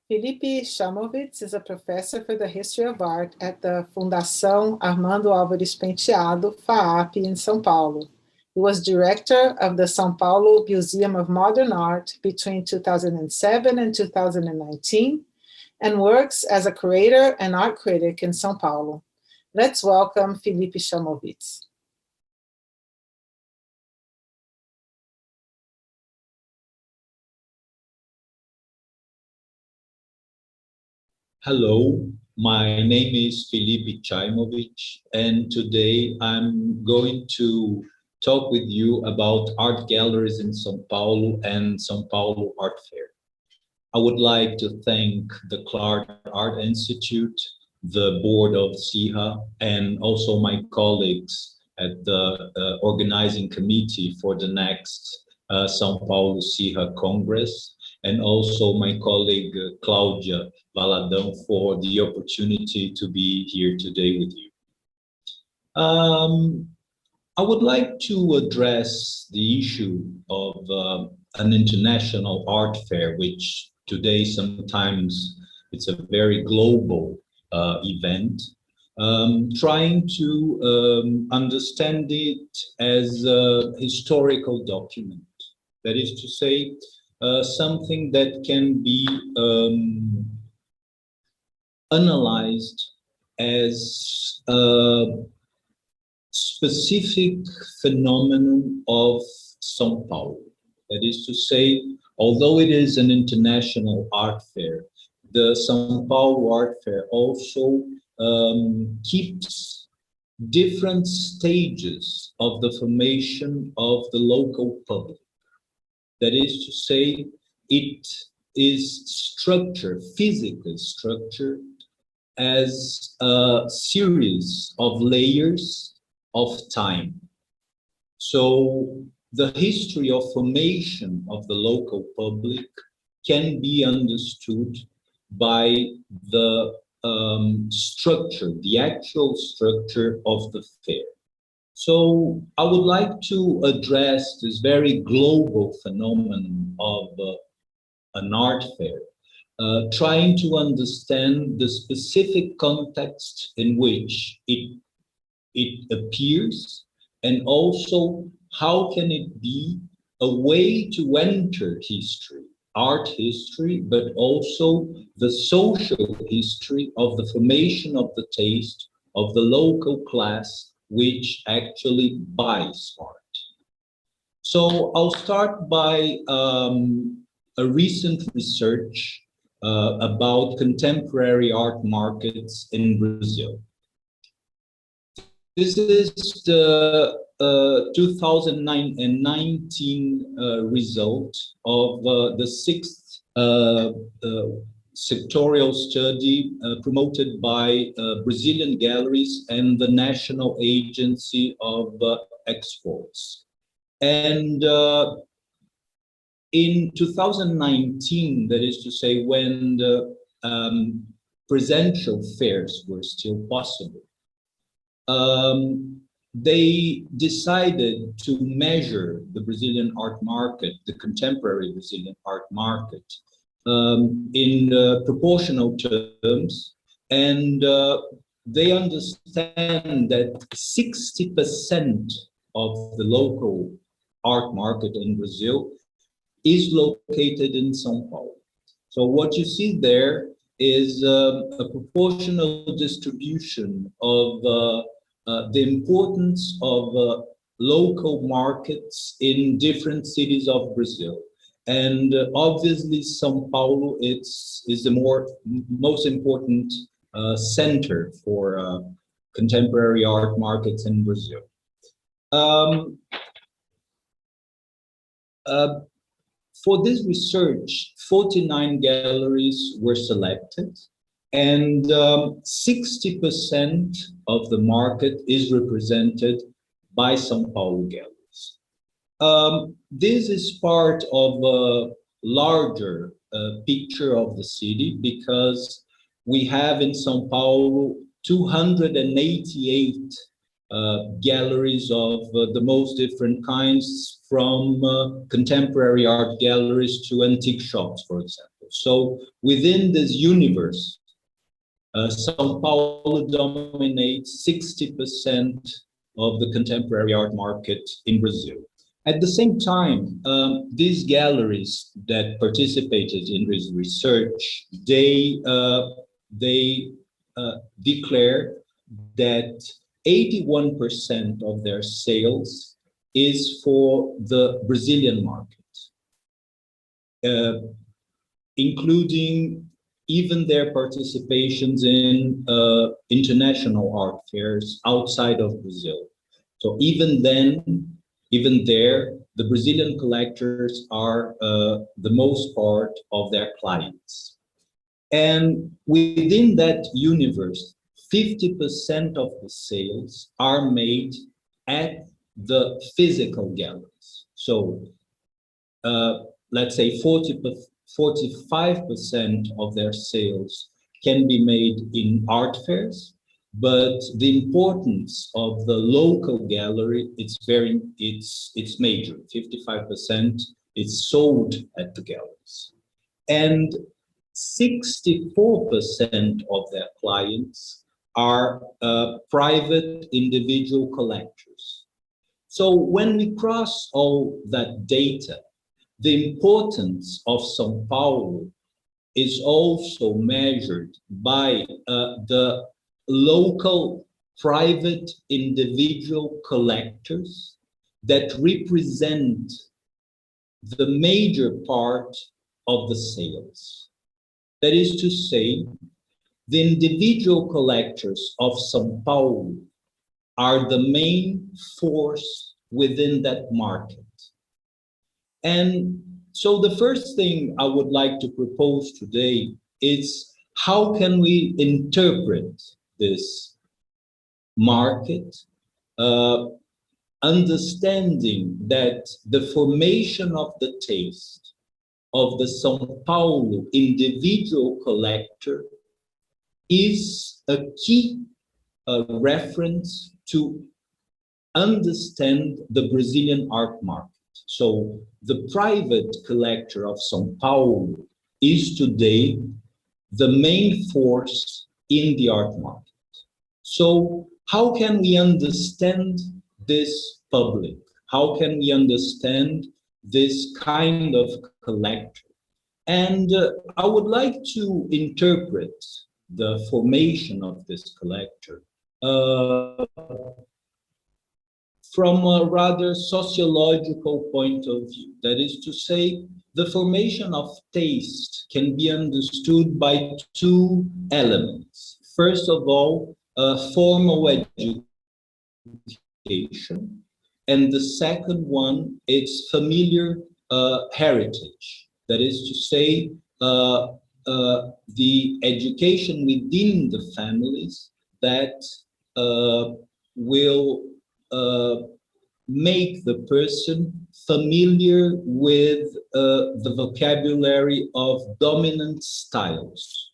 Felipe Chaimovich is a professor for the history of art at the Fundação Armando Alvares Penteado, FAAP, in São Paulo. He was director of the São Paulo Museum of Modern Art between 2007 and 2019, and works as a curator and art critic in São Paulo. Let's welcome Felipe Chaimovich. Hello, my name is Felipe Chaimovich, and today I'm going to talk with you about art galleries in São Paulo and São Paulo Art Fair. I would like to thank the Clark Art Institute, the board of SIHA, and also my colleagues at the organizing committee for the next São Paulo SIHA Congress, and also my colleague Claudia Valadão for the opportunity to be here today with you. I would like to address the issue of an international art fair, which today sometimes it's a very global event, trying to understand it as a historical document. That is to say, something that can be analyzed as a specific phenomenon of São Paulo. That is to say, although it is an international art fair, the São Paulo Art Fair also keeps different stages of the formation of the local public. That is to say, it is structured, physically structured, as a series of layers of time. So the history of formation of the local public can be understood by the structure, the actual structure of the fair. So I would like to address this very global phenomenon of an art fair, trying to understand the specific context in which it appears, and also how can it be a way to enter history, art history, but also the social history of the formation of the taste of the local class which actually buys art. So I'll start by a recent research about contemporary art markets in Brazil. This is the 2019 result of the sixth sectorial study promoted by Brazilian galleries and the National Agency of Exports. And in 2019, that is to say, when the presential fairs were still possible, they decided to measure the Brazilian art market, the contemporary Brazilian art market, in proportional terms, and they understand that 60% of the local art market in Brazil is located in São Paulo. So what you see there is a proportional distribution of the importance of local markets in different cities of Brazil. And obviously, São Paulo is the most important center for contemporary art markets in Brazil. For this research, 49 galleries were selected, and 60% of the market is represented by São Paulo galleries. This is part of a larger picture of the city, because we have in São Paulo 288 galleries of the most different kinds, from contemporary art galleries to antique shops, for example. So within this universe, Sao Paulo dominates 60% of the contemporary art market in Brazil. At the same time, these galleries that participated in this research, they declare that 81% of their sales is for the Brazilian market, including even their participations in international art fairs outside of Brazil. So even there, the Brazilian collectors are the most part of their clients. And within that universe, 50% of the sales are made at the physical galleries. So let's say 45% of their sales can be made in art fairs, but the importance of the local gallery, it's major. 55% is sold at the galleries. And 64% of their clients are private individual collectors. So when we cross all that data, the importance of São Paulo is also measured by the local private individual collectors that represent the major part of the sales. That is to say, the individual collectors of São Paulo are the main force within that market. And so the first thing I would like to propose today is how can we interpret this market, understanding that the formation of the taste of the São Paulo individual collector is a key reference to understand the Brazilian art market. So the private collector of São Paulo is today the main force in the art market. So how can we understand this public? How can we understand this kind of collector? And I would like to interpret the formation of this collector from a rather sociological point of view. That is to say, the formation of taste can be understood by two elements. First of all, formal education, and the second one is familiar heritage. That is to say, the education within the families that will make the person familiar with the vocabulary of dominant styles.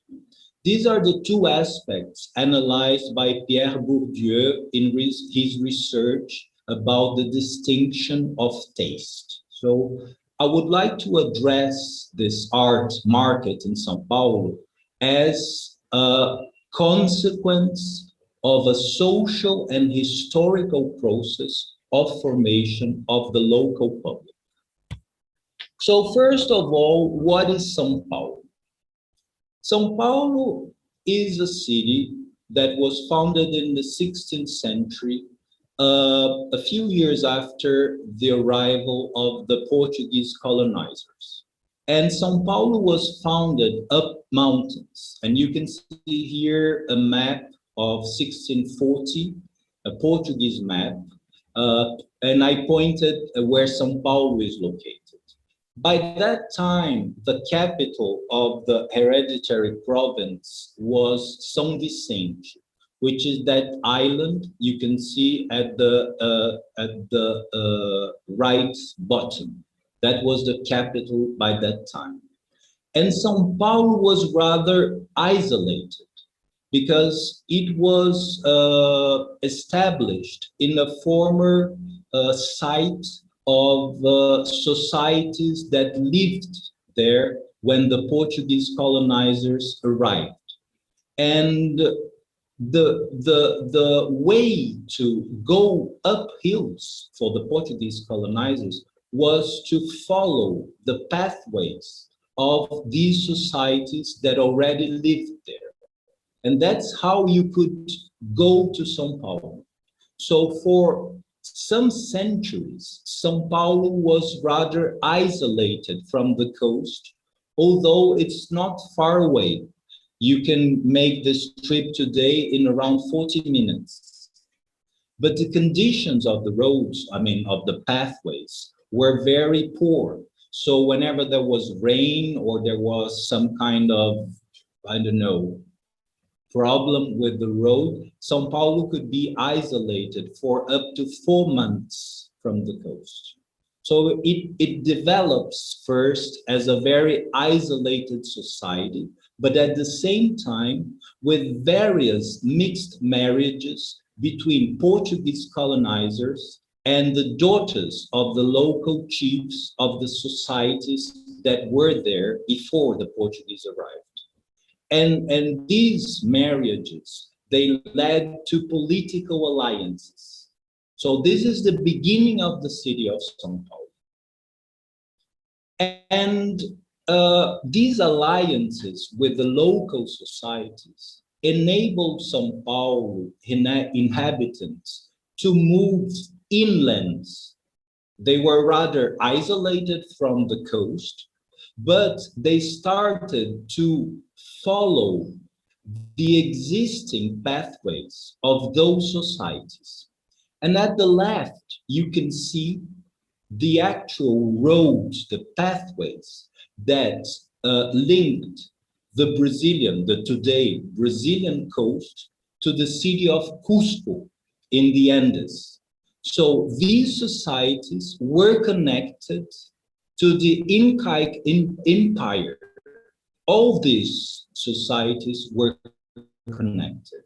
These are the two aspects analyzed by Pierre Bourdieu in his research about the distinction of taste. So I would like to address this art market in São Paulo as a consequence of a social and historical process of formation of the local public. So first of all, what is São Paulo? São Paulo is a city that was founded in the 16th century, a few years after the arrival of the Portuguese colonizers. And São Paulo was founded up mountains. And you can see here a map of 1640, a Portuguese map, and I pointed where São Paulo is located. By that time, the capital of the hereditary province was São Vicente, which is that island you can see at the right bottom. That was the capital by that time. And São Paulo was rather isolated because it was established in a former site of societies that lived there when the Portuguese colonizers arrived. And the way to go up hills for the Portuguese colonizers was to follow the pathways of these societies that already lived there. And that's how you could go to São Paulo. So for some centuries, São Paulo was rather isolated from the coast, although it's not far away. You can make this trip today in around 40 minutes. But the conditions of the roads, I mean, of the pathways, were very poor. So whenever there was rain or there was some kind of, I don't know, problem with the road, São Paulo could be isolated for up to 4 months from the coast. So it develops first as a very isolated society, but at the same time with various mixed marriages between Portuguese colonizers and the daughters of the local chiefs of the societies that were there before the Portuguese arrived. And these marriages, they led to political alliances. So this is the beginning of the city of São Paulo. And these alliances with the local societies enabled São Paulo inhabitants to move inland. They were rather isolated from the coast, but they started to follow the existing pathways of those societies. And at the left, you can see the actual roads, the pathways that linked the today Brazilian coast to the city of Cusco in the Andes. So these societies were connected to the Incaic Empire. All these societies were connected.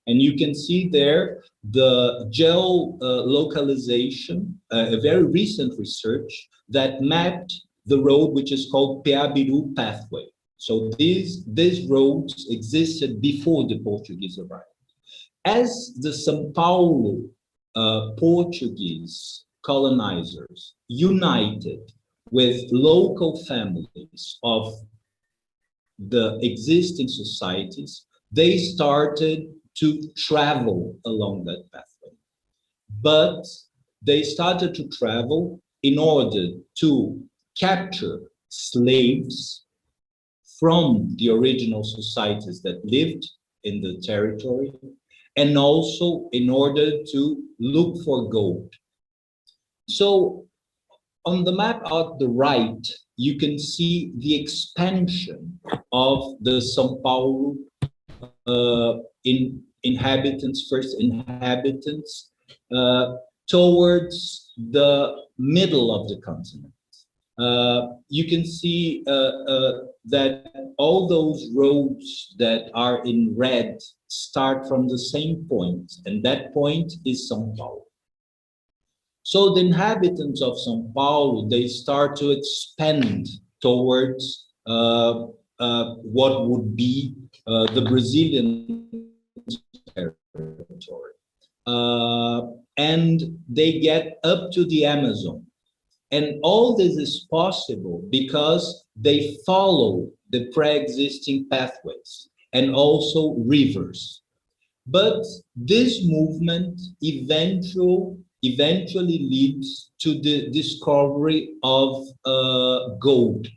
And you can see there the geolocalization, a very recent research that mapped the road which is called Piabiru Pathway. So these roads existed before the Portuguese arrived. As the São Paulo Portuguese colonizers united with local families of the existing societies, they started to travel along that pathway. But they started to travel in order to capture slaves from the original societies that lived in the territory, and also in order to look for gold. So on the map at the right, you can see the expansion of the São Paulo first inhabitants towards the middle of the continent. You can see that all those roads that are in red start from the same point, and that point is São Paulo. So the inhabitants of São Paulo, they start to expand towards what would be the Brazilian territory. And they get up to the Amazon. And all this is possible because they follow the pre-existing pathways and also rivers. But this movement eventually leads to the discovery of gold,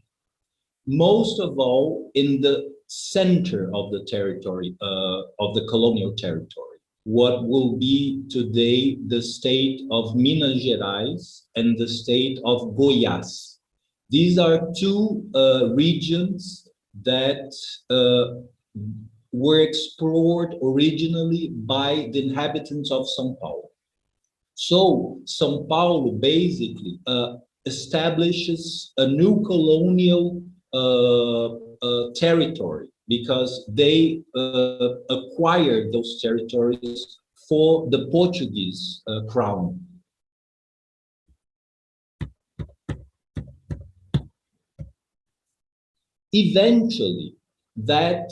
most of all in the center of the territory, of the colonial territory, what will be today the state of Minas Gerais and the state of Goiás. These are two regions that were explored originally by the inhabitants of São Paulo. So São Paulo basically establishes a new colonial territory because they acquired those territories for the Portuguese crown. Eventually, that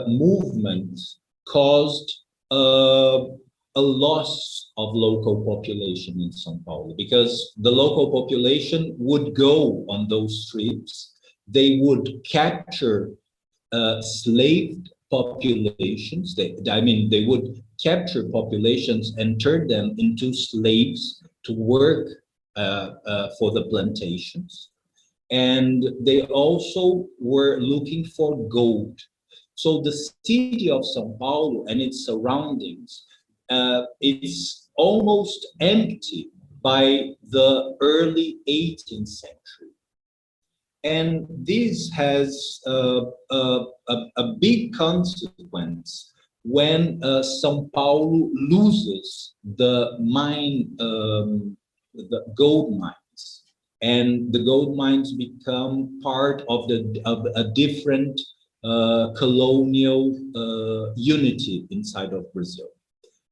movement caused a loss of local population in São Paulo, because the local population would go on those streets, they would capture slave populations. They would capture populations and turn them into slaves to work for the plantations. And they also were looking for gold. So the city of São Paulo and its surroundings is almost empty by the early 18th century. And this has a big consequence when São Paulo loses the gold mines, and the gold mines become part of a different colonial unity inside of Brazil.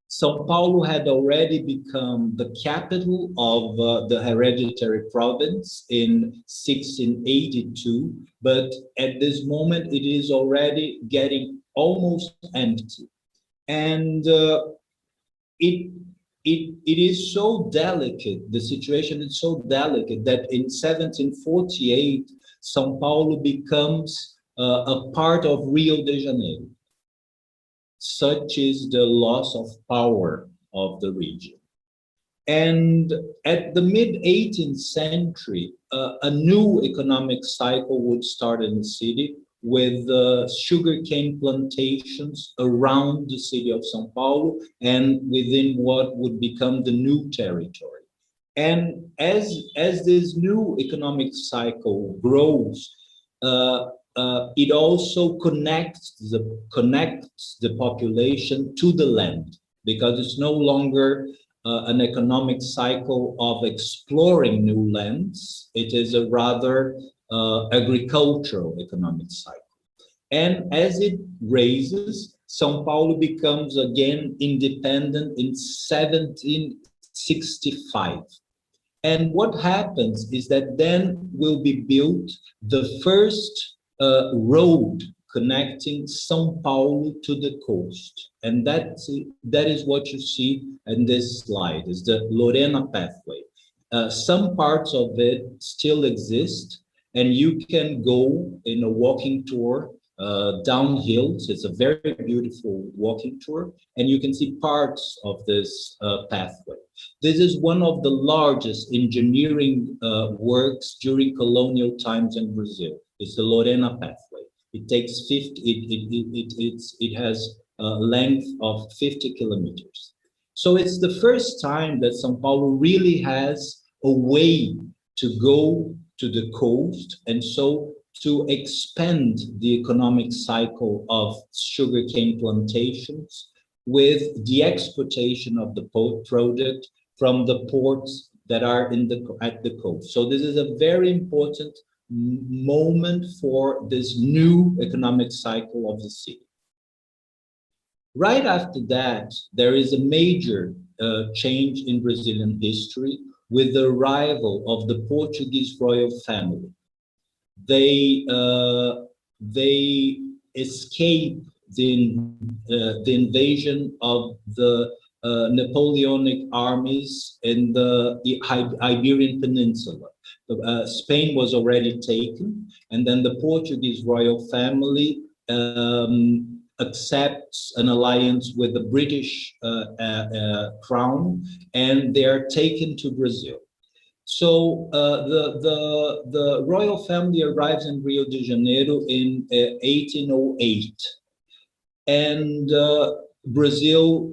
São Paulo had already become the capital of the hereditary province in 1682, but at this moment it is already getting almost empty. And it is so delicate, the situation is so delicate, that in 1748, São Paulo becomes a part of Rio de Janeiro. Such is the loss of power of the region. And at the mid-18th century, a new economic cycle would start in the city with sugarcane plantations around the city of São Paulo and within what would become the new territory. And as this new economic cycle grows, it also connects the population to the land, because it's no longer an economic cycle of exploring new lands. It is a rather agricultural economic cycle. And as it raises, São Paulo becomes again independent in 1765. And what happens is that then will be built the first road connecting São Paulo to the coast. And that is what you see in this slide, is the Lorena Pathway. Some parts of it still exist, and you can go in a walking tour down hills. It's a very beautiful walking tour, and you can see parts of this pathway. This is one of the largest engineering works during colonial times in Brazil. It's the Lorena Pathway. It takes 50. It has a length of 50 kilometers. So it's the first time that São Paulo really has a way to go to the coast, and so to expand the economic cycle of sugarcane plantations with the exportation of the product from the ports that are at the coast. So this is a very important moment for this new economic cycle of the city. Right after that, there is a major change in Brazilian history with the arrival of the Portuguese royal family. They escape the invasion of the Napoleonic armies in the Iberian Peninsula. Spain was already taken, and then the Portuguese royal family accepts an alliance with the British crown, and they are taken to Brazil. So the royal family arrives in Rio de Janeiro in 1808, and Brazil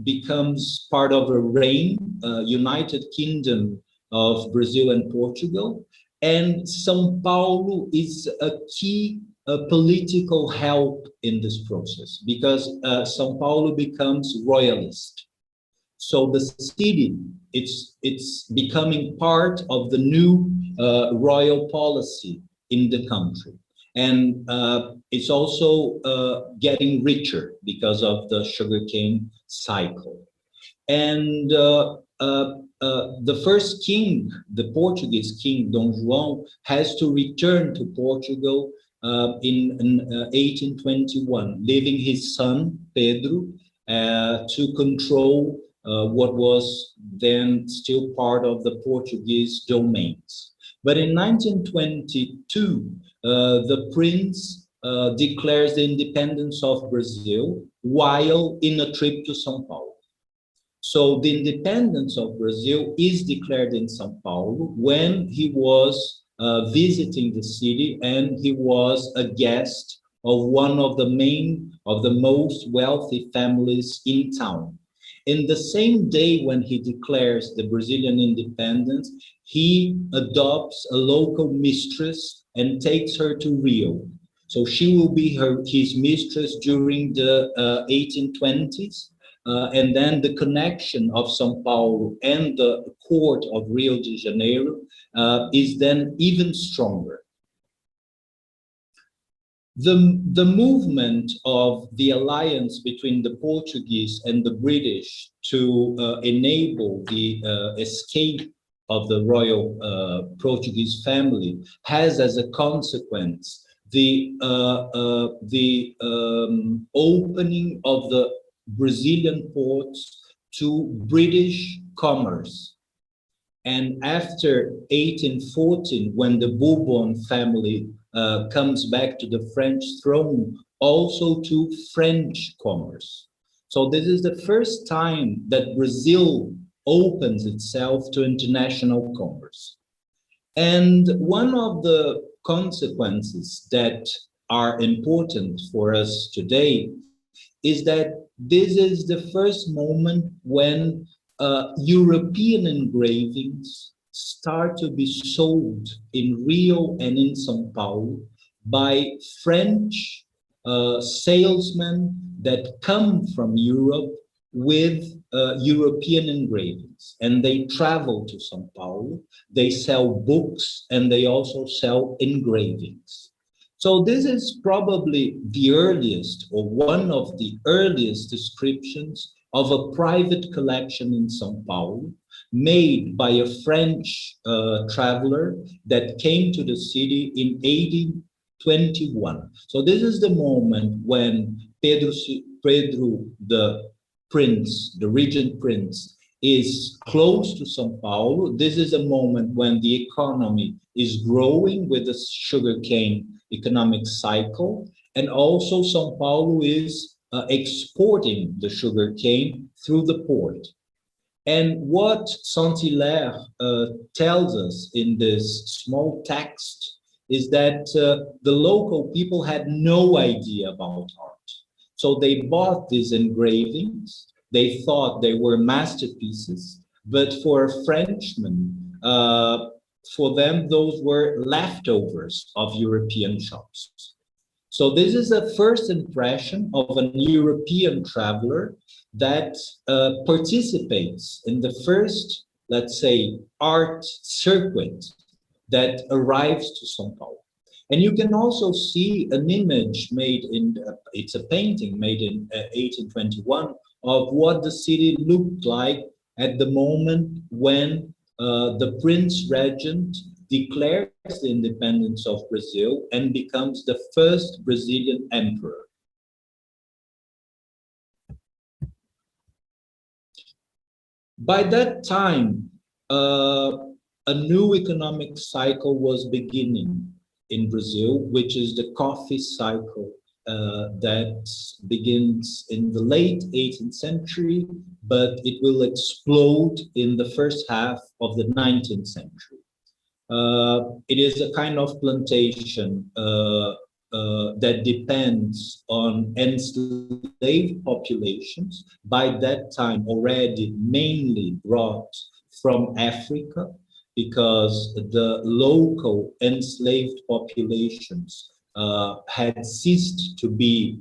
becomes part of a reign, United Kingdom of Brazil and Portugal, and São Paulo is a key political help in this process, because São Paulo becomes royalist. So the city, it's becoming part of the new royal policy in the country. And it's also getting richer because of the sugarcane cycle. And the first king, the Portuguese king, Dom João, has to return to Portugal in 1821, leaving his son, Pedro, to control what was then still part of the Portuguese domains. But in 1922, the prince declares the independence of Brazil while in a trip to São Paulo. So the independence of Brazil is declared in São Paulo when he was visiting the city, and he was a guest of one of the most wealthy families in town. In the same day when he declares the Brazilian independence, he adopts a local mistress and takes her to Rio. So she will be his mistress during the 1820s. And then the connection of São Paulo and the court of Rio de Janeiro is then even stronger. The movement of the alliance between the Portuguese and the British to enable the escape of the royal Portuguese family has as a consequence the opening of the Brazilian ports to British commerce. And after 1814, when the Bourbon family comes back to the French throne, also to French commerce. So this is the first time that Brazil opens itself to international commerce. And one of the consequences that are important for us today is that this is the first moment when European engravings start to be sold in Rio and in São Paulo by French salesmen that come from Europe with European engravings. And they travel to São Paulo, they sell books, and they also sell engravings. So this is probably the earliest, or one of the earliest descriptions of a private collection in São Paulo, made by a French traveler that came to the city in 1821. So this is the moment when Pedro the prince, the regent prince, is close to São Paulo. This is a moment when the economy is growing with the sugarcane economic cycle, and also São Paulo is exporting the sugarcane through the port. And what Saint-Hilaire tells us in this small text is that the local people had no idea about art. So they bought these engravings, they thought they were masterpieces, but for a Frenchman, for them, those were leftovers of European shops. So this is a first impression of an European traveler that participates in the first, let's say, art circuit that arrives to São Paulo. And you can also see an image made in, it's a painting made in 1821 of what the city looked like at the moment when the Prince Regent declares the independence of Brazil and becomes the first Brazilian emperor. By that time, a new economic cycle was beginning in Brazil, which is the coffee cycle that begins in the late 18th century, but it will explode in the first half of the 19th century. It is a kind of plantation that depends on enslaved populations, by that time already mainly brought from Africa, because the local enslaved populations had ceased to be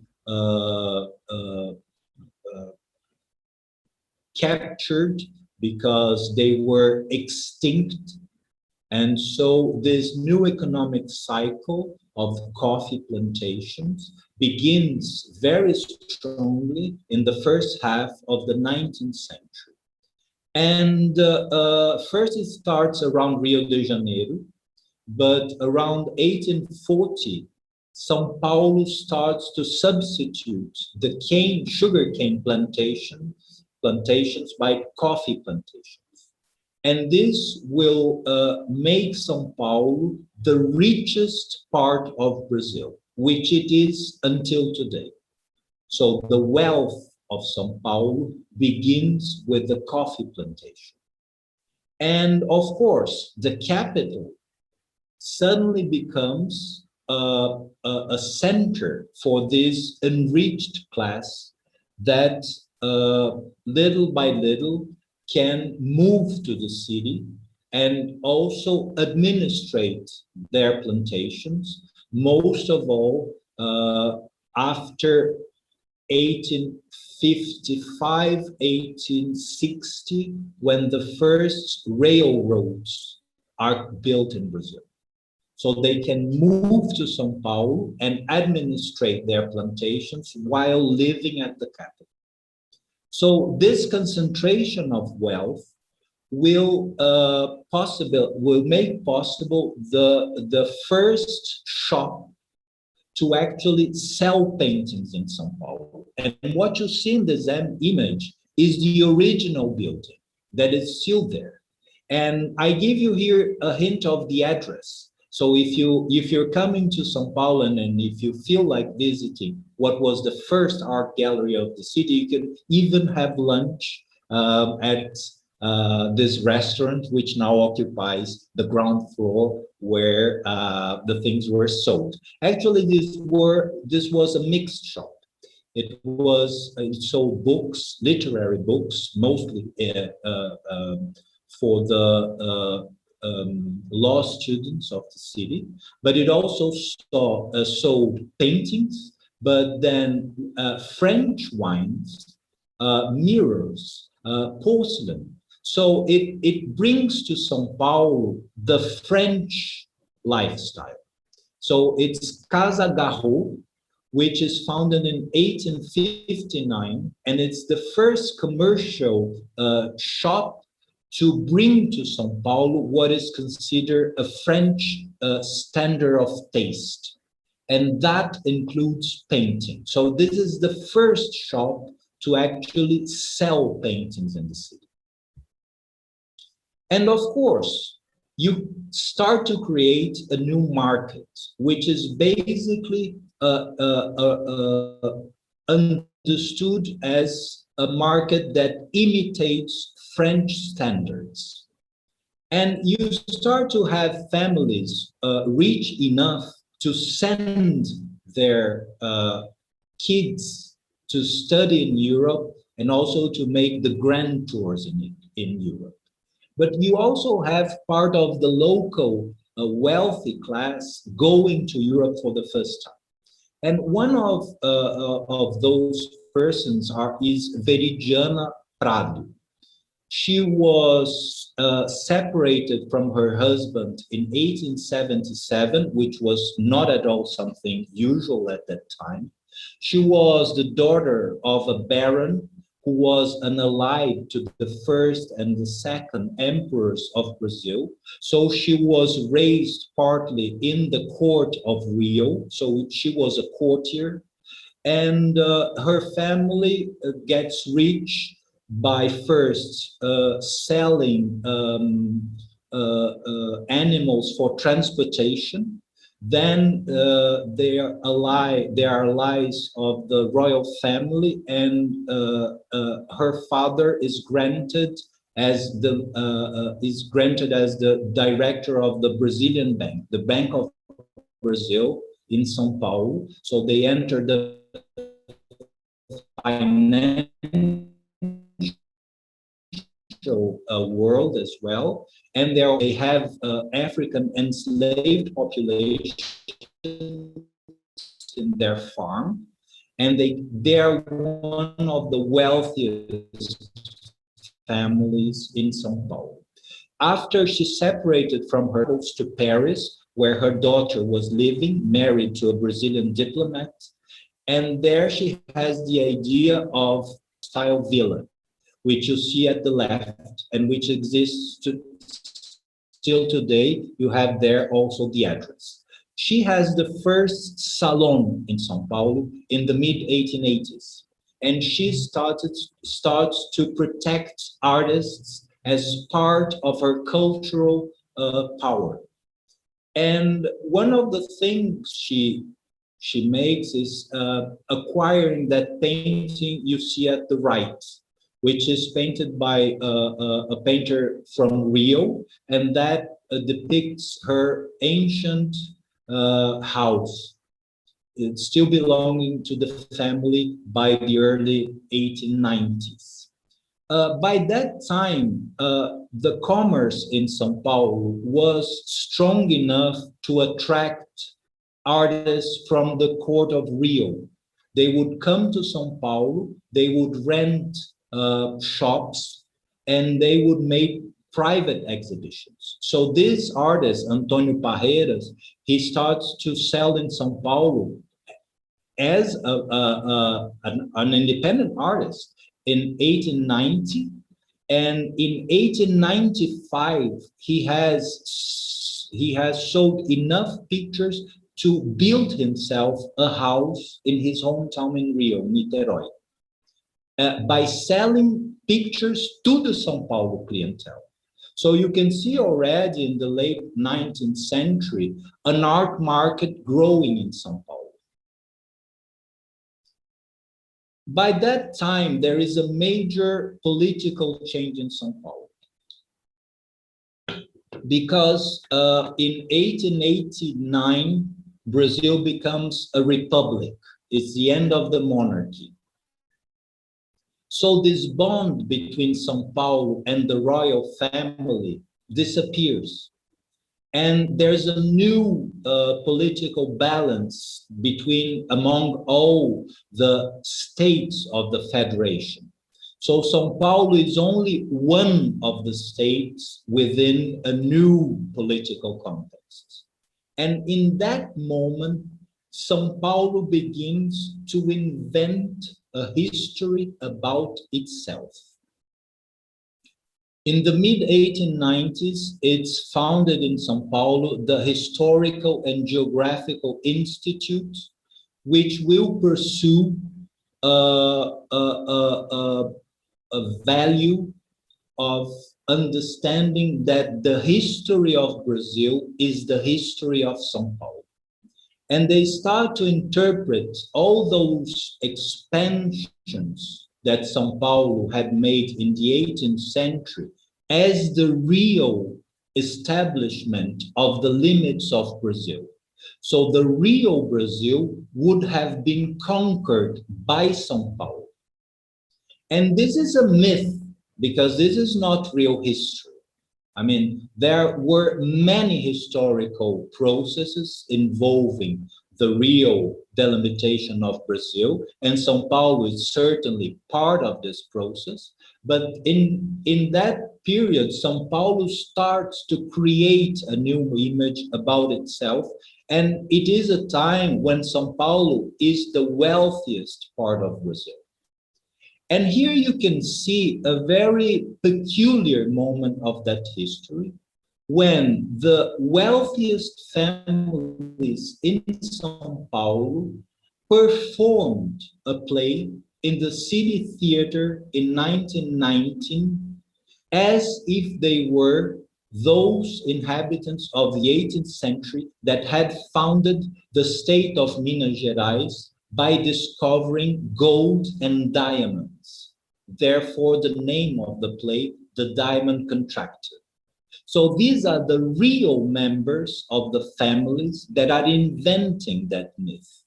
captured because they were extinct. And so this new economic cycle of coffee plantations begins very strongly in the first half of the 19th century. And first it starts around Rio de Janeiro, but around 1840, São Paulo starts to substitute the sugarcane plantations by coffee plantations. And this will make São Paulo the richest part of Brazil, which it is until today. So the wealth of São Paulo begins with the coffee plantation. And of course, the capital suddenly becomes a center for this enriched class that little by little can move to the city and also administrate their plantations, most of all after 1855, 1860, when the first railroads are built in Brazil. So they can move to São Paulo and administrate their plantations while living at the capital. So this concentration of wealth will make possible the first shop to actually sell paintings in São Paulo. And what you see in this image is the original building that is still there. And I give you here a hint of the address. So if you're coming to São Paulo and if you feel like visiting what was the first art gallery of the city, you can even have lunch at this restaurant, which now occupies the ground floor where the things were sold. Actually, this was a mixed shop. It sold books, literary books, mostly for the law students of the city, but it also sold paintings, but then French wines, mirrors, porcelain. So it brings to São Paulo the French lifestyle. So it's Casa Garreau, which is founded in 1859, and it's the first commercial shop to bring to São Paulo what is considered a French standard of taste. And that includes painting. So this is the first shop to actually sell paintings in the city. And of course, you start to create a new market, which is basically understood as a market that imitates French standards. And you start to have families rich enough to send their kids to study in Europe and also to make the grand tours in Europe. But you also have part of the local wealthy class going to Europe for the first time. And one of those persons is Giana Prado. She was separated from her husband in 1877, which was not at all something usual at that time. She was the daughter of a baron who was an ally to the first and the second emperors of Brazil. So she was raised partly in the court of Rio, so she was a courtier. And her family gets rich by first selling animals for transportation. Then they are allies of the royal family, and her father is granted as the director of the Brazilian Bank, the Bank of Brazil in São Paulo. So they enter the financial world as well, and they have African enslaved population in their farm, and they are one of the wealthiest families in São Paulo. After she separated from her house to Paris, where her daughter was living, married to a Brazilian diplomat, and there she has the idea of style villa, which you see at the left and which exists still today. You have there also the address. She has the first salon in São Paulo in the mid-1880s, and she starts to protect artists as part of her cultural power. And one of the things she makes is acquiring that painting you see at the right, which is painted by a painter from Rio, and that depicts her ancient house. It's still belonging to the family by the early 1890s. By that time, the commerce in São Paulo was strong enough to attract artists from the court of Rio. They would come to São Paulo, they would rent shops, and they would make private exhibitions. So this artist, Antônio Parreiras, he starts to sell in São Paulo as an independent artist in 1890, and in 1895 he has sold enough pictures to build himself a house in his hometown in Rio, Niterói, by selling pictures to the São Paulo clientele. So you can see already in the late 19th century an art market growing in São Paulo. By that time, there is a major political change in São Paulo, because in 1889, Brazil becomes a republic. It's the end of the monarchy. So this bond between São Paulo and the royal family disappears. And there's a new political balance among all the states of the federation. So São Paulo is only one of the states within a new political context. And in that moment, São Paulo begins to invent a history about itself. In the mid-1890s, it's founded in São Paulo the Historical and Geographical Institute, which will pursue a value of understanding that the history of Brazil is the history of São Paulo. And they start to interpret all those expansions that São Paulo had made in the 18th century as the real establishment of the limits of Brazil. So the real Brazil would have been conquered by São Paulo. And this is a myth, because this is not real history. I mean, there were many historical processes involving the real delimitation of Brazil, and São Paulo is certainly part of this process. But in that period, São Paulo starts to create a new image about itself, and it is a time when São Paulo is the wealthiest part of Brazil. And here you can see a very peculiar moment of that history, when the wealthiest families in São Paulo performed a play in the city theater in 1919, as if they were those inhabitants of the 18th century that had founded the state of Minas Gerais by discovering gold and diamonds. Therefore, the name of the play, The Diamond Contractor. So these are the real members of the families that are inventing that myth.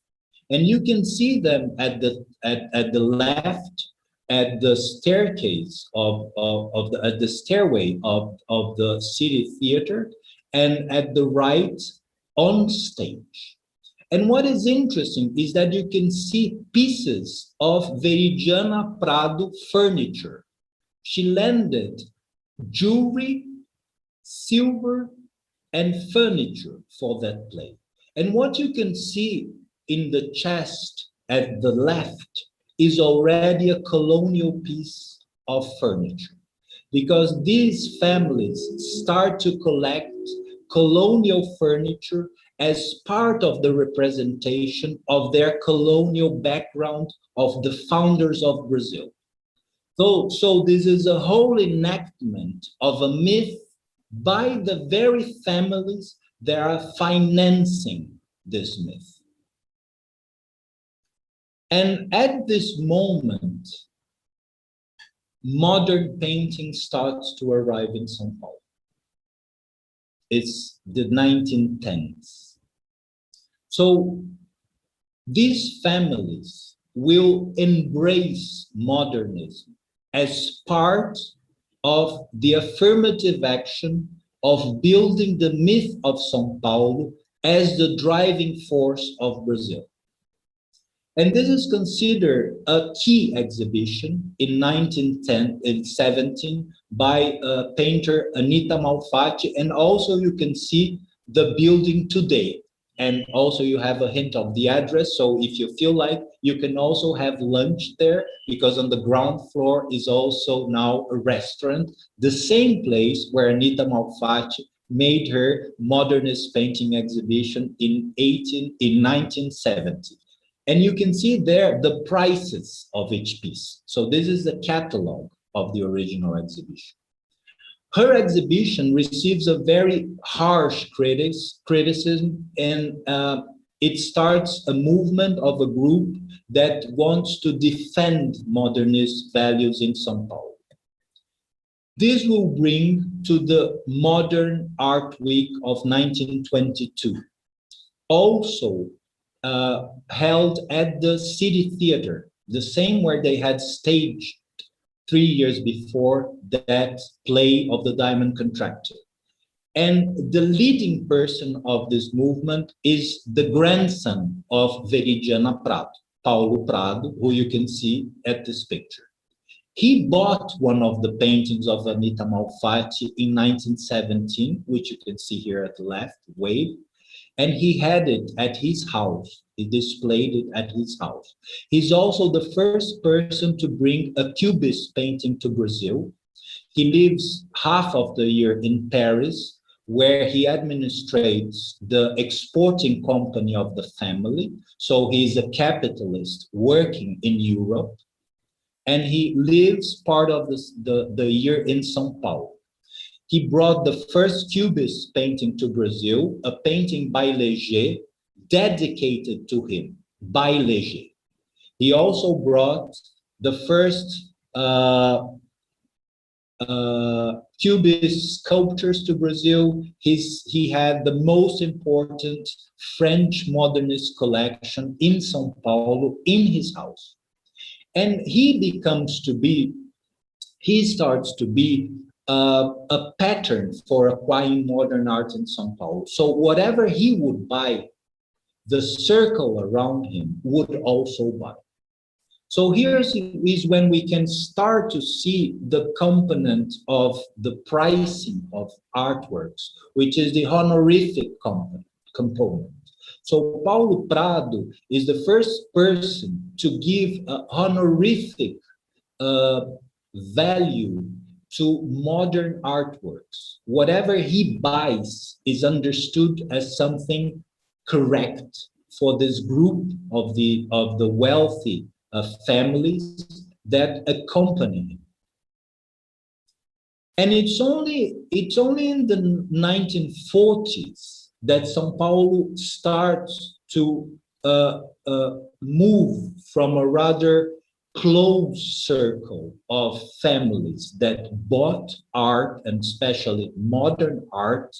And you can see them at the left, at the staircase at the stairway of the city theater, and at the right on stage. And what is interesting is that you can see pieces of Giana Prado furniture. She lended jewelry, silver, and furniture for that play. And what you can see in the chest at the left is already a colonial piece of furniture, because these families start to collect colonial furniture as part of the representation of their colonial background of the founders of Brazil. So this is a whole enactment of a myth by the very families that are financing this myth. And at this moment, modern painting starts to arrive in São Paulo. It's the 1910s. So these families will embrace modernism as part of the affirmative action of building the myth of São Paulo as the driving force of Brazil. And this is considered a key exhibition in 1910 and 17 by painter Anita Malfatti. And also you can see the building today. And also you have a hint of the address. So if you feel like, you can also have lunch there, because on the ground floor is also now a restaurant, the same place where Anita Malfatti made her modernist painting exhibition in 1970. And you can see there the prices of each piece. So this is the catalog of the original exhibition. Her exhibition receives a very harsh criticism, and it starts a movement of a group that wants to defend modernist values in São Paulo. This will bring to the Modern Art Week of 1922, also held at the City Theater, the same where they had staged 3 years before that play of the Diamond Contractor. And the leading person of this movement is the grandson of Giana Prado, Paulo Prado, who you can see at this picture. He bought one of the paintings of Anita Malfatti in 1917, which you can see here at the left, wave, and he had it at his house. He displayed it at his house. He's also the first person to bring a Cubist painting to Brazil. He lives half of the year in Paris, where he administrates the exporting company of the family. So he's a capitalist working in Europe. And he lives part of the year in São Paulo. He brought the first Cubist painting to Brazil, a painting by Léger, dedicated to him, by Léger. He also brought the first Cubist sculptures to Brazil. He had the most important French modernist collection in São Paulo in his house. And he starts to be a pattern for acquiring modern art in São Paulo. So whatever he would buy, the circle around him would also buy. So here is when we can start to see the component of the pricing of artworks, which is the honorific component. So Paulo Prado is the first person to give a honorific value to modern artworks. Whatever he buys is understood as something correct for this group of the wealthy families that accompany him. And it's only in the 1940s that São Paulo starts to move from a rather closed circle of families that bought art, and especially modern art,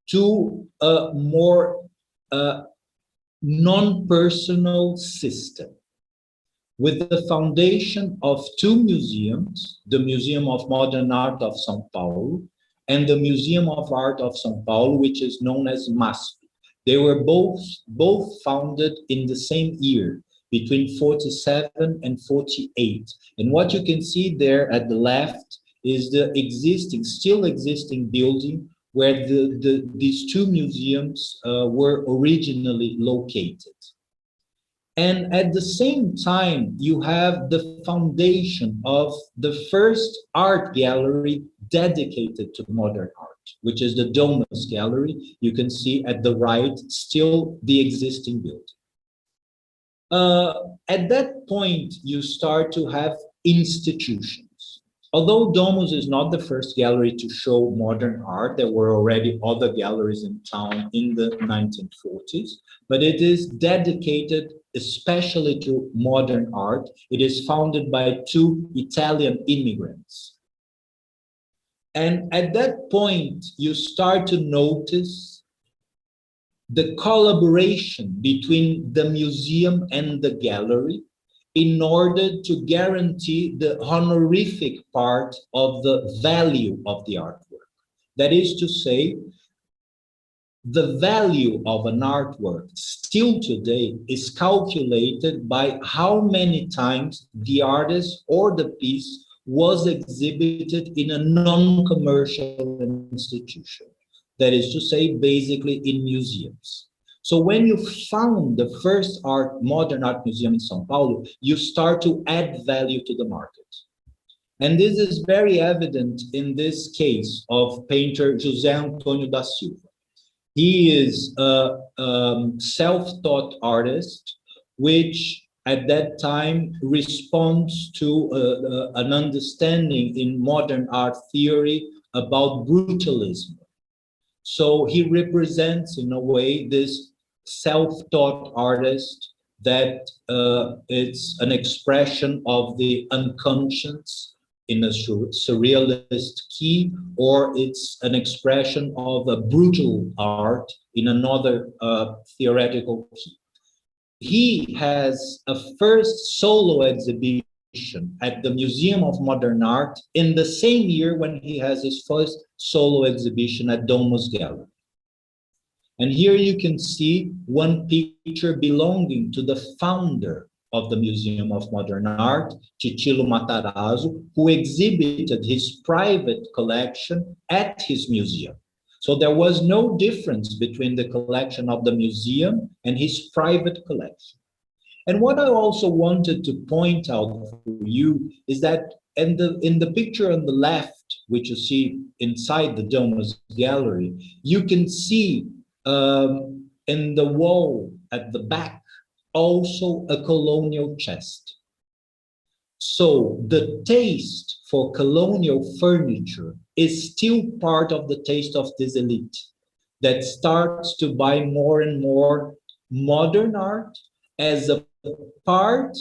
to a more non-personal system, with the foundation of two museums, the Museum of Modern Art of São Paulo and the Museum of Art of São Paulo, which is known as MASP. They were both founded in the same year, between 47 and 48. And what you can see there at the left is the still existing building where these two museums were originally located. And at the same time, you have the foundation of the first art gallery dedicated to modern art. which is the Domus Gallery. You can see at the right still the existing building. At that point, you start to have institutions. Although Domus is not the first gallery to show modern art, there were already other galleries in town in the 1940s, but it is dedicated especially to modern art. It is founded by two Italian immigrants. And at that point, you start to notice the collaboration between the museum and the gallery in order to guarantee the honorific part of the value of the artwork. That is to say, the value of an artwork still today is calculated by how many times the artist or the piece was exhibited in a non-commercial institution. That is to say, basically in museums. So when you found the first modern art museum in São Paulo, you start to add value to the market. And this is very evident in this case of painter José Antônio da Silva. He is a self-taught artist, which at that time responds to an understanding in modern art theory about brutalism. So he represents, in a way, this self-taught artist that it's an expression of the unconscious in a surrealist key, or it's an expression of a brutal art in another theoretical key. He has a first solo exhibition at the Museum of Modern Art in the same year when he has his first solo exhibition at Domus Gallery. And here you can see one picture belonging to the founder of the Museum of Modern Art, Cicilo Matarazzo, who exhibited his private collection at his museum. So there was no difference between the collection of the museum and his private collection. And what I also wanted to point out for you is that in the picture on the left, which you see inside the Domus Gallery, you can see in the wall at the back also a colonial chest. So the taste for colonial furniture is still part of the taste of this elite that starts to buy more and more modern art as a part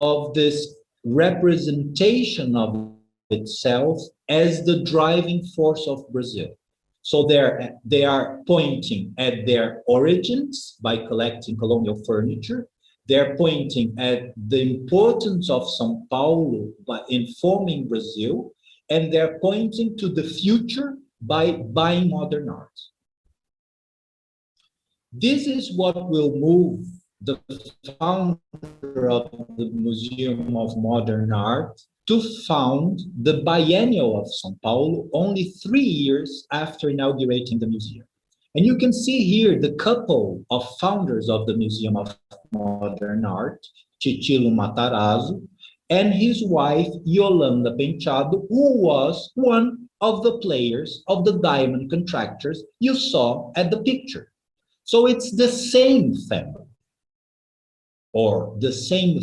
of this representation of itself as the driving force of Brazil. So they are pointing at their origins by collecting colonial furniture. They're pointing at the importance of São Paulo by informing Brazil, and they're pointing to the future by buying modern art. This is what will move the founder of the Museum of Modern Art to found the Biennial of São Paulo only 3 years after inaugurating the museum. And you can see here the couple of founders of the Museum of Modern Art, Cicilo Matarazzo, and his wife, Yolanda Penteado, who was one of the players of the diamond contractors you saw at the picture. So it's the same family, or the same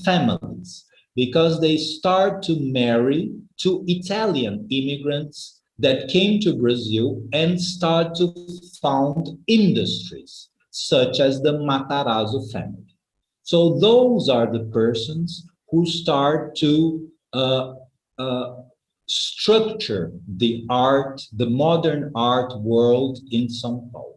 families, because they start to marry to Italian immigrants that came to Brazil and start to found industries, such as the Matarazzo family. So those are the persons who start to structure the art, the modern art world in São Paulo.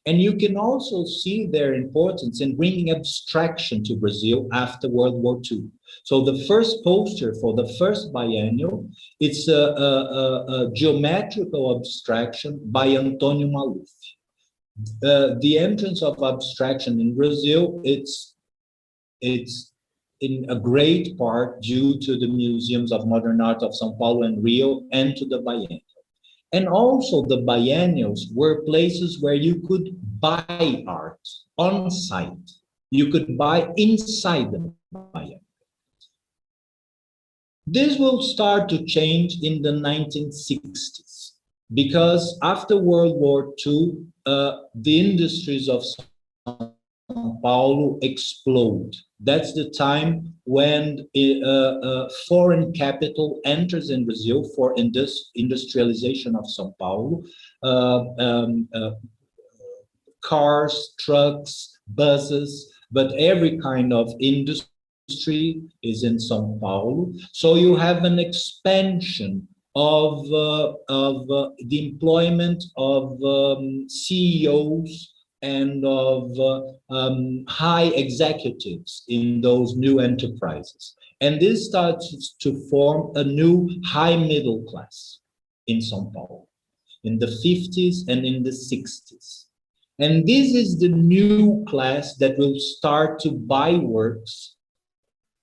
And you can also see their importance in bringing abstraction to Brazil after World War II. So the first poster for the first biennial, it's a geometrical abstraction by Antônio Maluf. The entrance of abstraction in Brazil, it's in a great part due to the Museums of Modern Art of São Paulo and Rio and to the biennial. And also the biennials were places where you could buy art on site. You could buy inside the biennial. This will start to change in the 1960s because after World War II, the industries of São Paulo explode. That's the time when foreign capital enters in Brazil for industrialization of São Paulo. Cars, trucks, buses, but every kind of industry is in São Paulo. So you have an expansion of the employment of CEOs and of high executives in those new enterprises. And this starts to form a new high middle class in São Paulo in the 50s and in the 60s. And this is the new class that will start to buy works,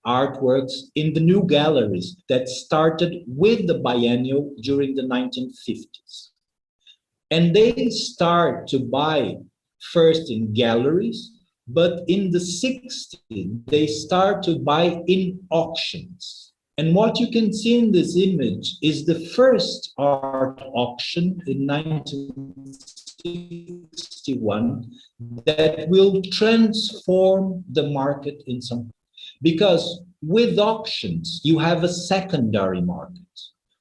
artworks in the new galleries that started with the biennial during the 1950s. And they start to buy first in galleries, but in the 60s, they start to buy in auctions. And what you can see in this image is the first art auction in 1961 that will transform the market in some, because with auctions, you have a secondary market,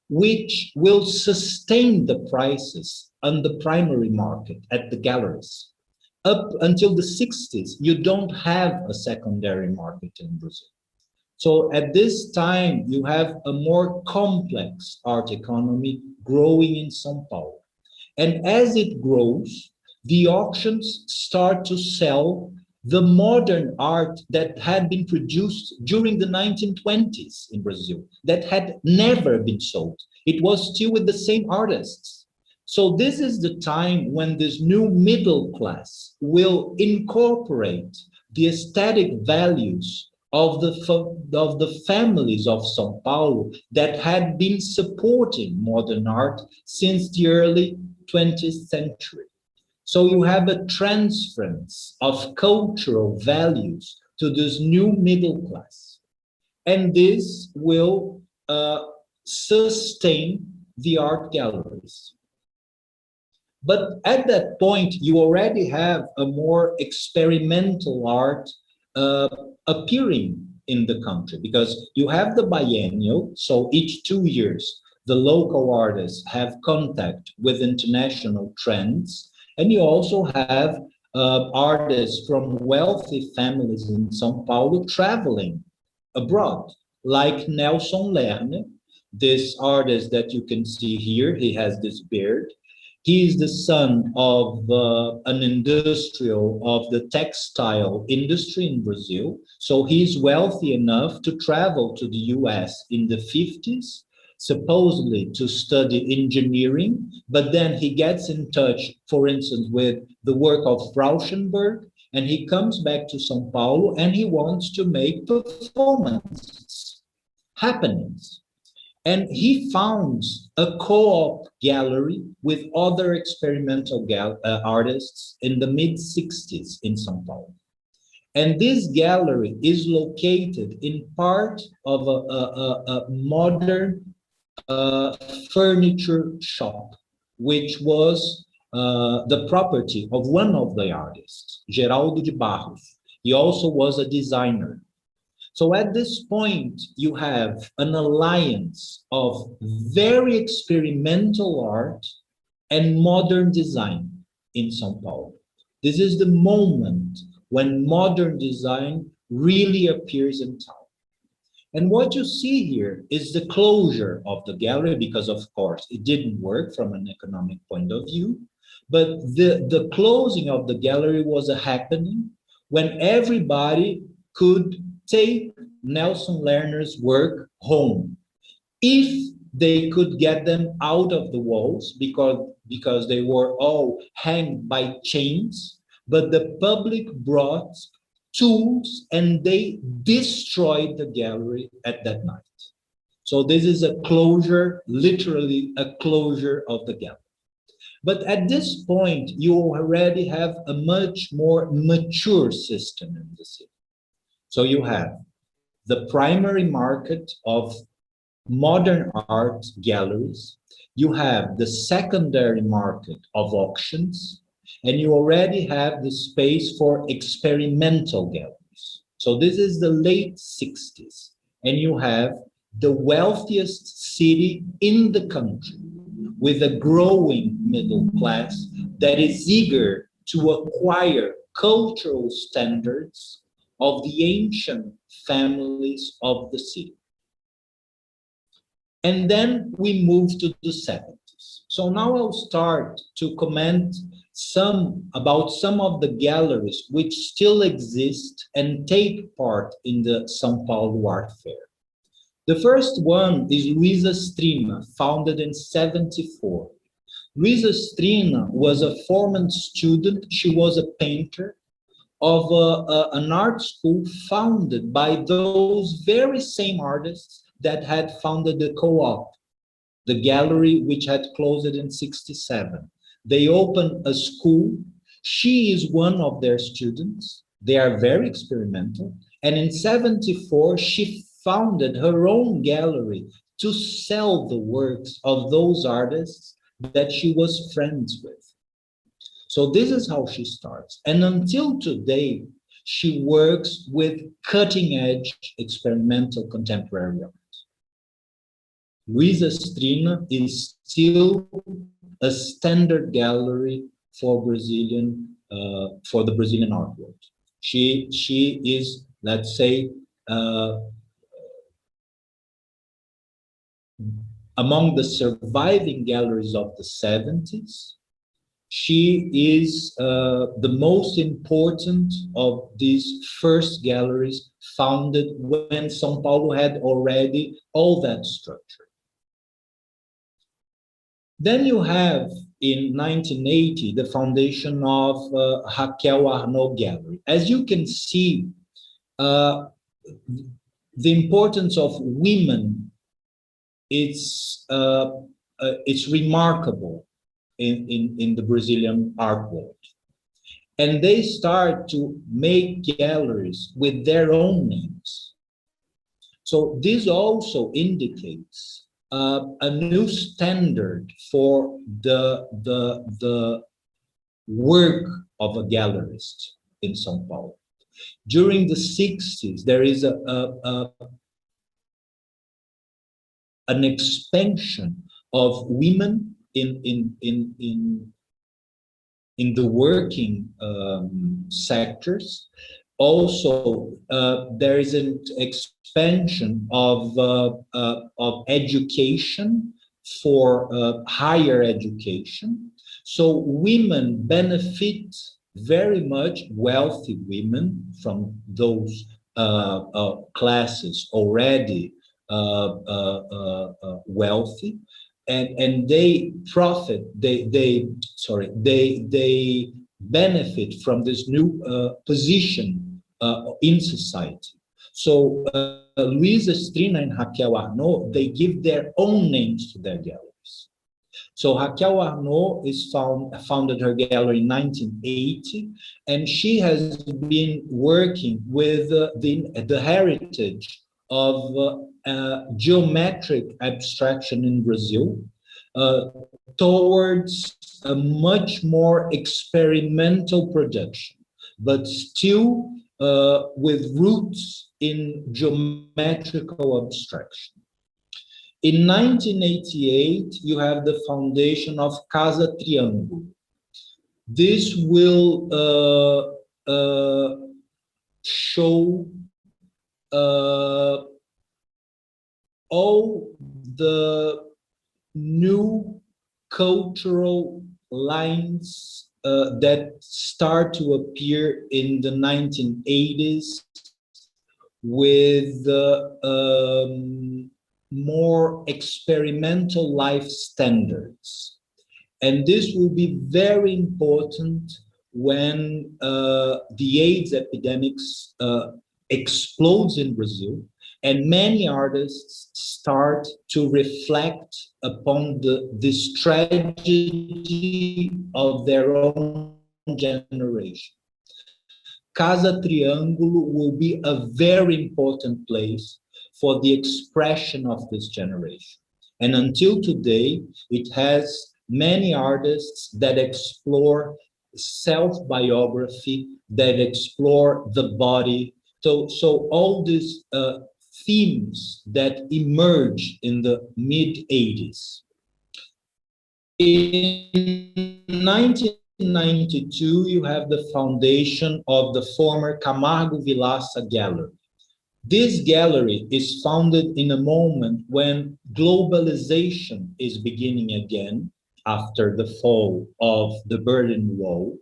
which will sustain the prices on the primary market at the galleries. Up until the 60s, you don't have a secondary market in Brazil. So at this time, you have a more complex art economy growing in São Paulo. And as it grows, the auctions start to sell the modern art that had been produced during the 1920s in Brazil, that had never been sold. It was still with the same artists. So this is the time when this new middle class will incorporate the aesthetic values of the families of São Paulo that had been supporting modern art since the early 20th century. So you have a transference of cultural values to this new middle class. And this will sustain the art galleries. But at that point, you already have a more experimental art appearing in the country, because you have the biennial, so each 2 years, the local artists have contact with international trends, and you also have artists from wealthy families in São Paulo traveling abroad, like Nelson Lerner, this artist that you can see here. He has this beard. He is the son of an industrial of the textile industry in Brazil. So he's wealthy enough to travel to the US in the 50s, supposedly to study engineering, but then he gets in touch, for instance, with the work of Rauschenberg, and he comes back to São Paulo and he wants to make performances, happenings. And he founds a co-op gallery with other experimental artists in the mid-60s in São Paulo. And this gallery is located in part of a modern furniture shop, which was the property of one of the artists, Geraldo de Barros. He also was a designer. So at this point, you have an alliance of very experimental art and modern design in São Paulo. This is the moment when modern design really appears in town. And what you see here is the closure of the gallery, because of course it didn't work from an economic point of view, but the closing of the gallery was a happening when everybody could take Nelson Lerner's work home, if they could get them out of the walls, because they were all hanged by chains, but the public brought tools and they destroyed the gallery at that night. So this is a closure, literally a closure of the gallery. But at this point, you already have a much more mature system in the city. So you have the primary market of modern art galleries, you have the secondary market of auctions, and you already have the space for experimental galleries. So this is the late 60s, and you have the wealthiest city in the country with a growing middle class that is eager to acquire cultural standards of the ancient families of the city. And then we move to the 70s. So now I'll start to comment about some of the galleries which still exist and take part in the São Paulo Art Fair. The first one is Louisa Strima, founded in 74. Louisa Strima was a former student. She was a painter of an art school founded by those very same artists that had founded the Co-op, the gallery which had closed in 67. They opened a school. She is one of their students. They are very experimental. And in 74, she founded her own gallery to sell the works of those artists that she was friends with. So this is how she starts. And until today, she works with cutting-edge experimental contemporary art. Louisa Strima is still a standard gallery for the Brazilian art world. She is, let's say, among the surviving galleries of the 70s. She is the most important of these first galleries founded when São Paulo had already all that structure. Then you have, in 1980, the foundation of Raquel Arnaud Gallery. As you can see, the importance of women, it's remarkable in the Brazilian art world. And they start to make galleries with their own names. So this also indicates a new standard for the work of a gallerist in São Paulo. During the 60s, there is an expansion of women in the working sectors. Also, there is an expansion of education for higher education. So women benefit very much, wealthy women from those classes already wealthy, and they profit. They benefit from this new position in society. So Louisa Strima and Raquel Arnaud, they give their own names to their galleries. So Raquel Arnaud founded her gallery in 1980, and she has been working with the heritage of geometric abstraction in Brazil towards a much more experimental production, but still with roots in geometrical abstraction. In 1988, you have the foundation of Casa Triângulo. This will show all the new cultural lines that start to appear in the 1980s with more experimental life standards. And this will be very important when the AIDS epidemics explodes in Brazil, and many artists start to reflect upon this tragedy of their own generation. Casa Triângulo will be a very important place for the expression of this generation. And until today, it has many artists that explore self-biography, that explore the body. So all these themes that emerged in the mid-'80s. In 1992, you have the foundation of the former Camargo Vilaça Gallery. This gallery is founded in a moment when globalization is beginning again after the fall of the Berlin Wall.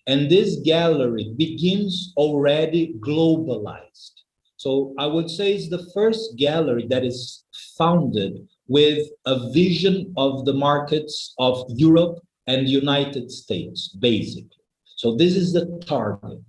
And this gallery begins already globalized. So I would say it's the first gallery that is founded with a vision of the markets of Europe and the United States, basically. So this is the target.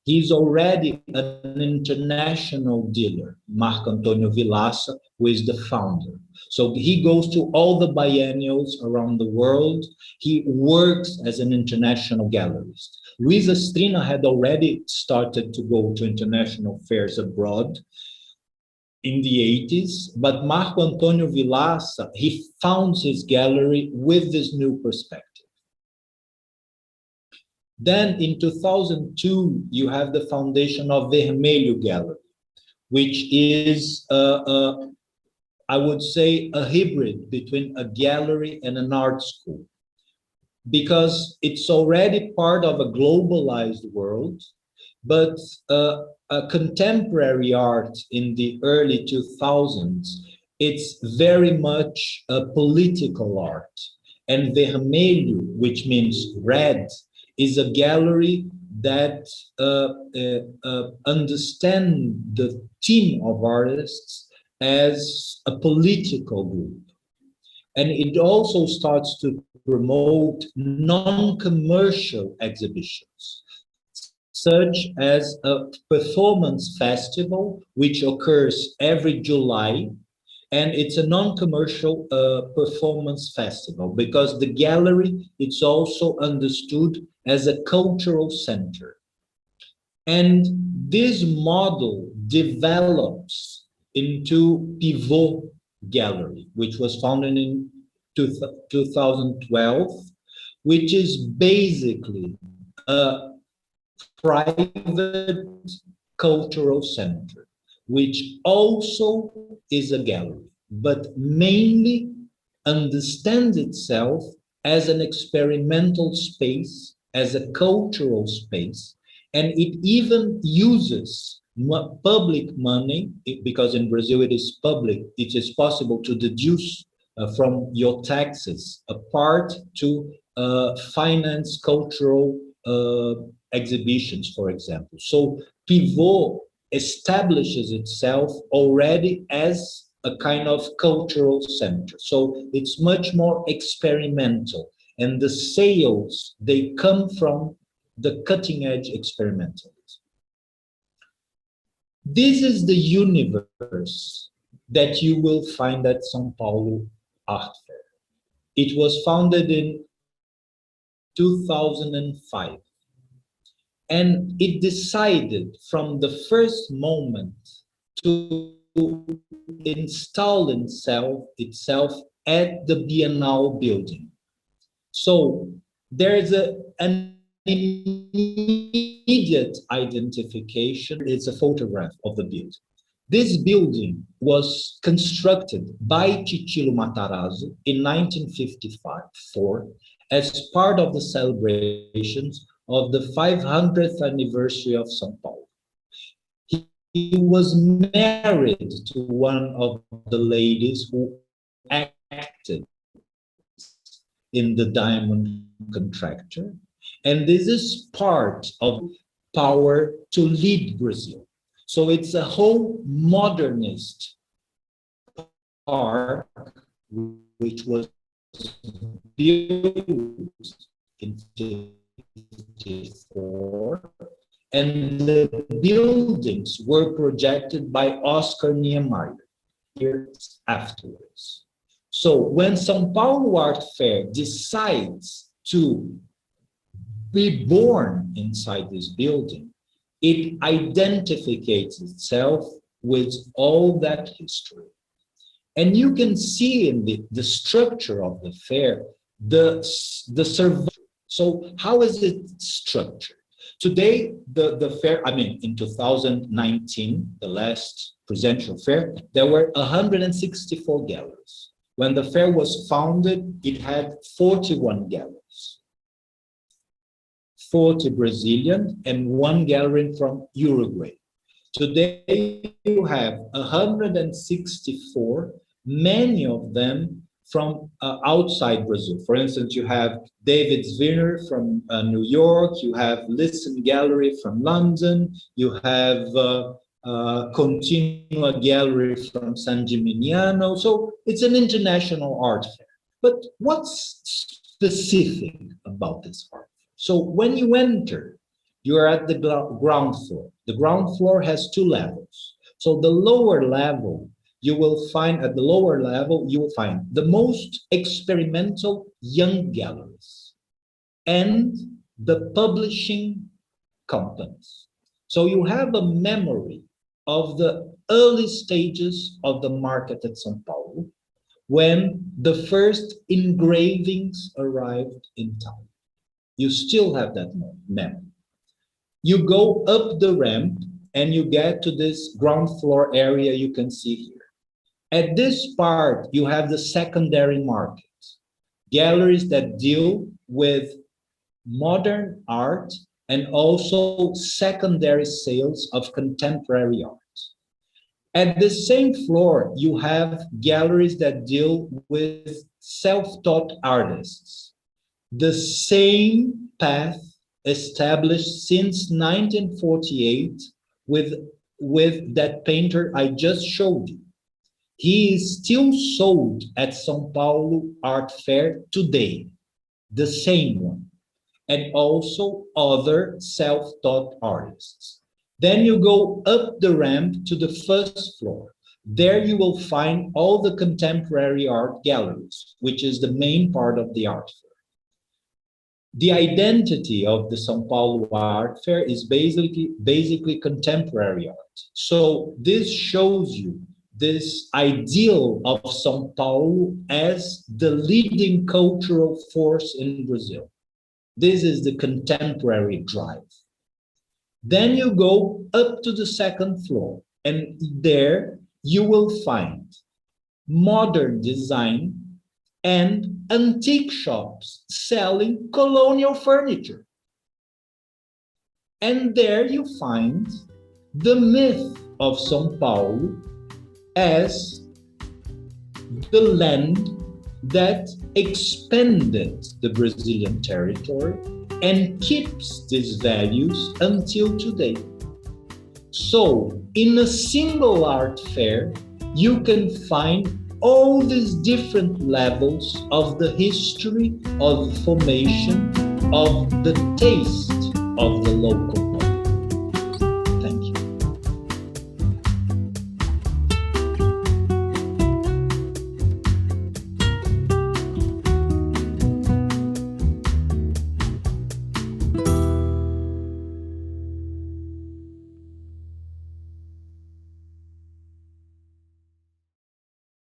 He's already an international dealer, Marco Antonio Vilaça, who is the founder. So he goes to all the biennials around the world. He works as an international gallerist. Louisa Strima had already started to go to international fairs abroad in the 80s, but Marco Antonio Vilaça, he founds his gallery with this new perspective. Then in 2002, you have the foundation of Vermelho Gallery, which is, I would say, a hybrid between a gallery and an art school, because it's already part of a globalized world, but a contemporary art in the early 2000s, it's very much a political art. And Vermelho, which means red, is a gallery that understand the team of artists as a political group. And it also starts to promote non-commercial exhibitions, such as a performance festival, which occurs every July. And it's a non-commercial performance festival because the gallery, it's also understood as a cultural center. And this model develops into Pivot Gallery, which was founded in 2012, which is basically a private cultural center, which also is a gallery, but mainly understands itself as an experimental space, as a cultural space, and it even uses public money, because in Brazil it is public, it is possible to deduce from your taxes a part to finance cultural exhibitions, for example. So Pivot establishes itself already as a kind of cultural center. So it's much more experimental. And the sales, they come from the cutting edge experimentalism. This is the universe that you will find at São Paulo Art Fair. It was founded in 2005. And it decided from the first moment to install itself at the Bienal building. So there's an immediate identification. It's a photograph of the building. This building was constructed by Titilo Matarazzo in 1954 as part of the celebrations of the 500th anniversary of São Paulo. He was married to one of the ladies who acted in The Diamond Contractor. And this is part of power to lead Brazil. So it's a whole modernist park which was built in 1954, and the buildings were projected by Oscar Niemeyer years afterwards. So when São Paulo Art Fair decides to be born inside this building, it identifies itself with all that history. And you can see in the structure of the fair, the survival. So how is it structured? Today, the fair, I mean, in 2019, the last presidential fair, there were 164 galleries. When the fair was founded, it had 41 galleries. 40 Brazilian and 1 gallery from Uruguay. Today, you have 164, many of them from outside Brazil. For instance, you have David Zwirner from New York, you have Listen Gallery from London, you have Continua Gallery from San Gimignano. So it's an international art fair. But what's specific about this art fair? So when you enter, you're at the ground floor. The ground floor has 2 levels. So the lower level, you will find the most experimental young galleries and the publishing companies. So you have a memory of the early stages of the market at São Paulo when the first engravings arrived in town. You still have that memory. You go up the ramp and you get to this ground floor area you can see here. At this part, you have the secondary market, galleries that deal with modern art and also secondary sales of contemporary art. At the same floor, you have galleries that deal with self-taught artists. The same path established since 1948 with that painter I just showed you. He is still sold at São Paulo Art Fair today, the same one, and also other self-taught artists. Then you go up the ramp to the first floor. There you will find all the contemporary art galleries, which is the main part of the art fair. The identity of the São Paulo Art Fair is basically contemporary art. So this shows you this ideal of São Paulo as the leading cultural force in Brazil. This is the contemporary drive. Then you go up to the second floor, and there you will find modern design and antique shops selling colonial furniture. And there you find the myth of São Paulo as the land that expanded the Brazilian territory and keeps these values until today. So, in a single art fair, you can find all these different levels of the history of the formation of the taste of the local